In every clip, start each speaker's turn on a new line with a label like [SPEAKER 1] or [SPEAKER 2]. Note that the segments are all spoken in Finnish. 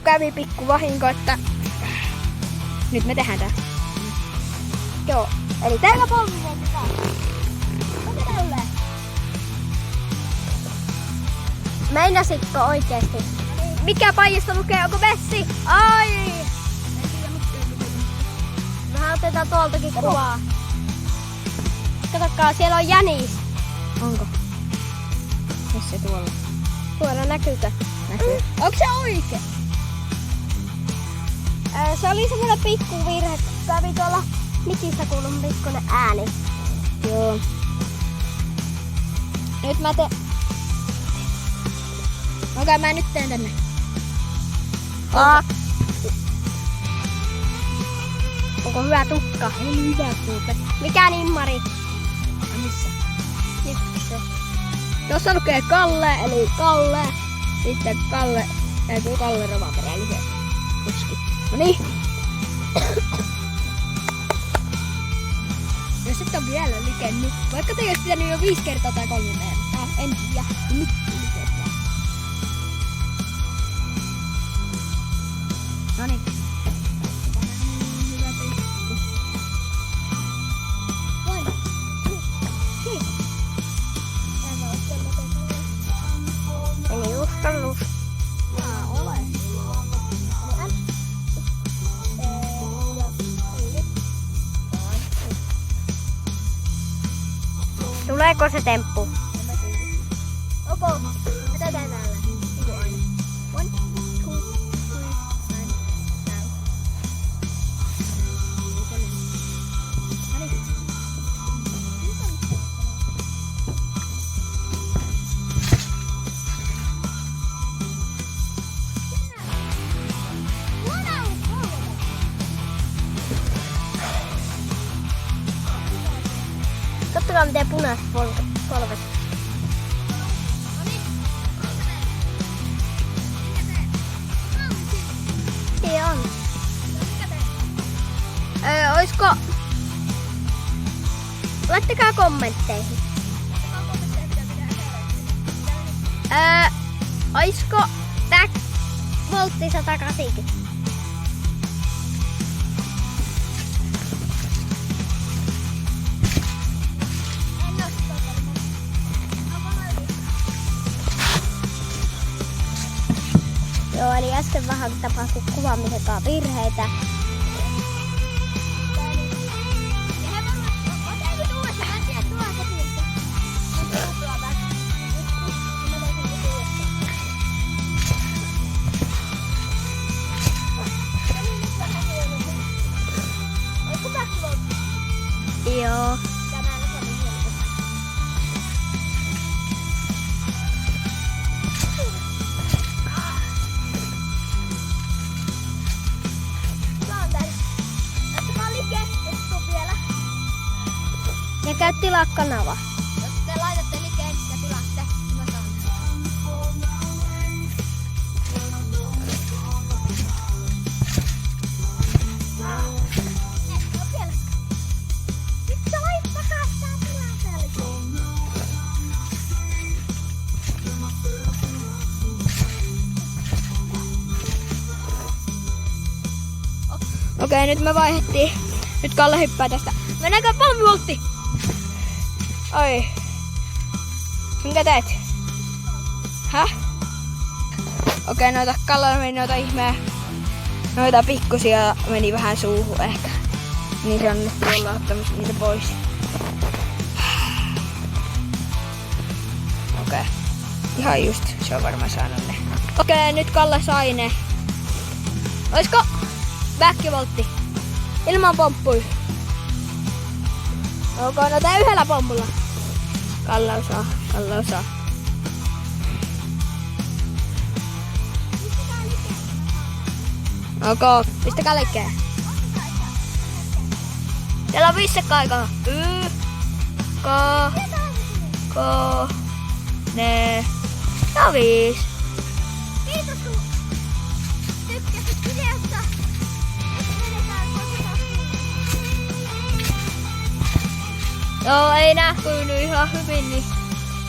[SPEAKER 1] Kävi pikku vahinko, että nyt me tehdään tää. Joo, eli tällä polvilla pitää. Otetaan ylleen. Meinasitko oikeesti? Mikä paijasta lukee? Onko Messi? Ai! Mehän otetaan tuoltakin kuvaa. Katsokaa, siellä on jänis. Onko? Missä tuolla? Tuolla näkyykö? Näkyy. Onko se oikein? Se oli semmoinen pikku virhe, kävi tuolla mikistä kuulun pikkuinen ääni. Joo. Nyt mä teen. Okei, mä nyt teen tänne. Onko hyvä tukka? On hyvä tukka. Mikä nimmari? Missä? Nyt se. Tuossa lukee Kalle, eli Kalle. Sitten Kalle, Kalle Rovaperä, eli se kuski. Noniin. Jos et on vielä lukenut, vaikka te jos pitänyt jo 5 kertaa tai 3 kertaa, en tiedä, niin nyt luketaan. Noniin. Hyvä pikku. Vai? Hei. Tämä on semmoinen. Eli uskallus. Ole. Tuleeko se temppu? Okay. Otetaan täällä. Niinku aina. 1, 2, 3, katsokaa miten punaiset polvet. Niin on. Oisko... Laittakaa kommentteihin. Oisko tää voltti 180? Joo, eli äsken vähän tapahtui kuvaamisen kanssa virheitä. Joo. Ja käy tilaa kanava.
[SPEAKER 2] Jos te laitatte likeen ja tilaatte, mä saan.
[SPEAKER 1] Nyt sä lait takas tää tilaa Okei, nyt me vaihdettiin. Nyt Kalle hyppää tästä. Mennäänkö polvivoltti? Oi. Minkä teet? Häh? Okei, noita Kallella meni noita ihmeä. Noita pikkusia meni vähän suuhun ehkä. Niin se on nyt tuolla ottamassa niitä pois. Okei. Ihan just, se on varmaan saanut ne. Okei, nyt Kalle sai ne. Oisko backvoltti? Ilman pomppui. Okay, no tää yhdellä pompulla. Kalle osaa, Kalle osaa. Okay, pistäkää liikkeen. Teillä on 5 sekkaa aikaa. Ne. Ja 5.
[SPEAKER 2] Kiitos kun tykkäsit videosta.
[SPEAKER 1] Joo, ei nähty ihan hyvin, niin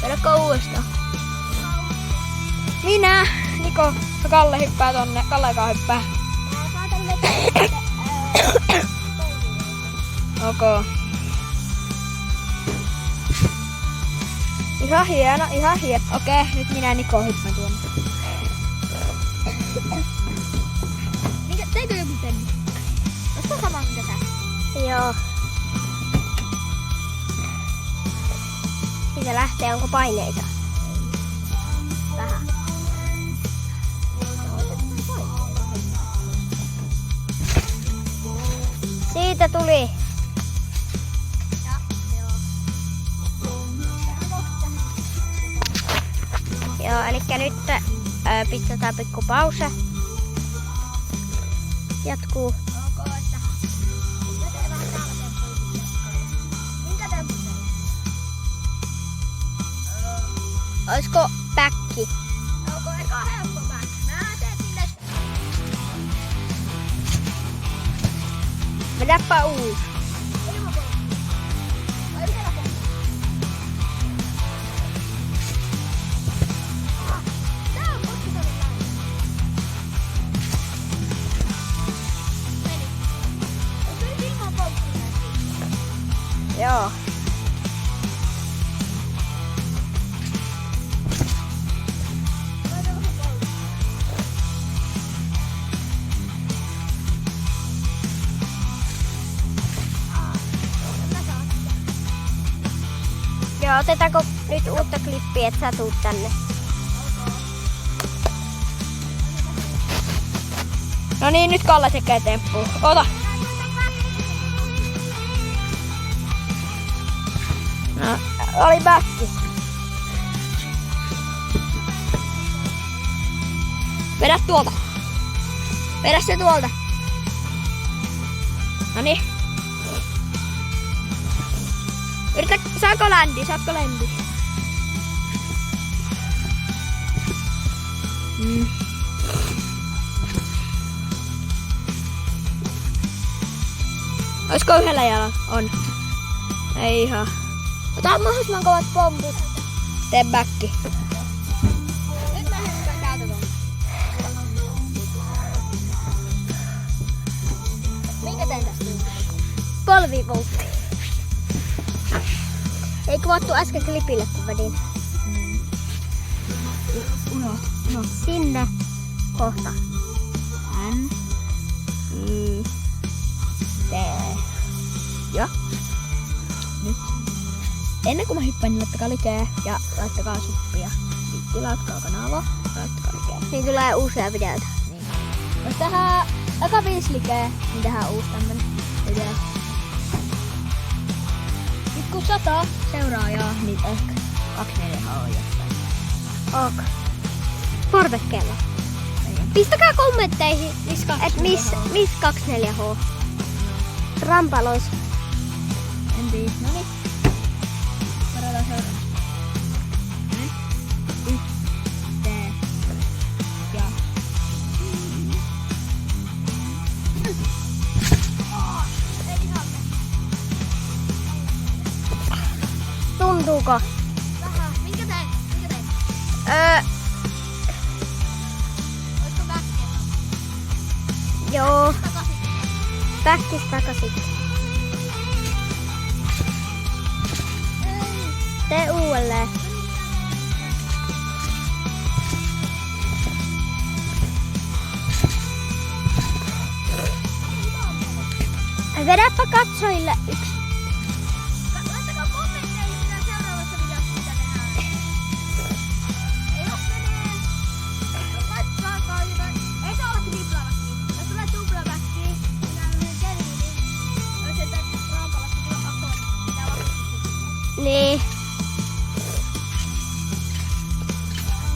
[SPEAKER 1] tehdäänkö uudestaan? Minä, Niko, Kalle hyppää tonne. Kallekaan hyppää.
[SPEAKER 2] Mä saatan vetää
[SPEAKER 1] Ok. Ihan hieno, ihan hieno. Okei, nyt minä ja Niko hyppään tuonne.
[SPEAKER 2] Teikö joku tenni? Olisiko sama kuin tätä?
[SPEAKER 3] Joo. Siitä lähtee, onko paineita? Vähän. Siitä tuli. Joo, elikkä nyt pistetään pikku pause. Jatkuu.
[SPEAKER 2] Ok, että... Mä teen vähän täällä temppuja. Minkä temppuja?
[SPEAKER 3] Oisko päkki?
[SPEAKER 2] Onko eka helppo back? Mä teen sille...
[SPEAKER 3] Vedäpä uusi.
[SPEAKER 2] Ilmapolku. Vai vielä polku? Tää on poskisalin lailla. Meni. Onko nyt ilmapolku näkyy?
[SPEAKER 3] Joo.
[SPEAKER 2] Laita vähän polku. Mä saan sitä.
[SPEAKER 3] Joo, otetaanko nyt uutta klippiä, että sä tuut tänne?
[SPEAKER 1] No niin, nyt Kalle tekee temppu. Ota. No, oli backi. Vedä tuolta. Vedä se tuolta. Noniin. Yritä, saako ländi? Saatko ländi? Oisko yhdellä jalalla? On. Ei ihan. Ota mahdollisimman kovat pomput. Tee backi.
[SPEAKER 2] Nyt mä hyppään täältä tuonne. Minkä tein tästä nyt?
[SPEAKER 3] Polvivoltti. Ei kuvattu äsken klipille, kun vedin.
[SPEAKER 1] Unoht.
[SPEAKER 3] Sinne kohta.
[SPEAKER 1] N. Y. T. Ja. Nyt. Ennen kuin mä hyppään, niin laittakaa likee ja laittakaa suppia. Tilatkaa kanava, laittakaa likee.
[SPEAKER 3] Niin tulee uusia videoita.
[SPEAKER 1] Jos tehdään eka 5 likee, niin tehdään uusi tämmönen video. Nyt kun 100 seuraajaa, niin ehkä 24 on jostain.
[SPEAKER 3] Ok. Parvekkeella. Pistäkää kommentteihin, että miss 24H. Rampalois.
[SPEAKER 1] En tiedä. Noniin. Varataan seuraavaksi. N. Y. T. Ja.
[SPEAKER 3] Tuntuuko?
[SPEAKER 2] Vähän. Minkä tein? Olisiko backia?
[SPEAKER 3] Joo.
[SPEAKER 2] Takaisin.
[SPEAKER 3] Päkkis takasit.
[SPEAKER 2] Ei.
[SPEAKER 3] Tee uudelleen. Vedäpä katsojille yksi.
[SPEAKER 2] Laittakaa kommentteihin, mitä seuraavassa videossa mitä tehdään. Ei jos menee. Laittakaa jotain. Ei saa olla triplabackia. Jos tulee tuplabackia, minä menen keliin, niin jos sieltä rampalasta tulee akkoon. Pitää varmasti.
[SPEAKER 3] Niin.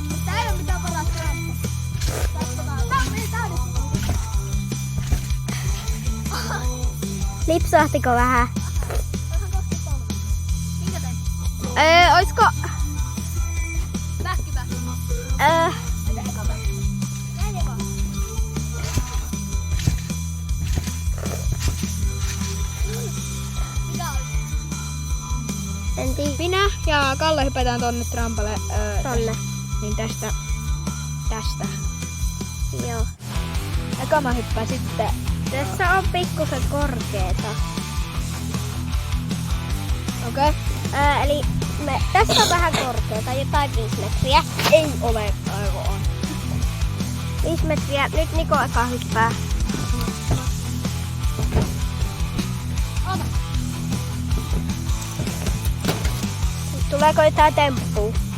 [SPEAKER 2] Mutta ei oo mitään parasta rampaa. Tää on meidän täydessä.
[SPEAKER 3] Lipsahtiko vähän?
[SPEAKER 2] Vähän kohti polvea. Minkä tein?
[SPEAKER 3] Oisko...
[SPEAKER 2] Backi. Mitä eka backi? Näin eka. Mikä oli?
[SPEAKER 3] En tiedä.
[SPEAKER 1] Minä ja Kalle hypätään tonne trampalle.
[SPEAKER 3] Tonne.
[SPEAKER 1] Niin tästä.
[SPEAKER 3] Joo.
[SPEAKER 1] Eka mä hyppään sitten.
[SPEAKER 3] Tässä on pikkusen korkeeta.
[SPEAKER 1] Okei.
[SPEAKER 3] Eli tässä on vähän korkeata, jotain 5 metriä.
[SPEAKER 1] Ei ole, aivan on.
[SPEAKER 3] 5 metriä. Nyt Niko eka hyppää.
[SPEAKER 1] Ota.
[SPEAKER 3] Tuleeko jotain temppua?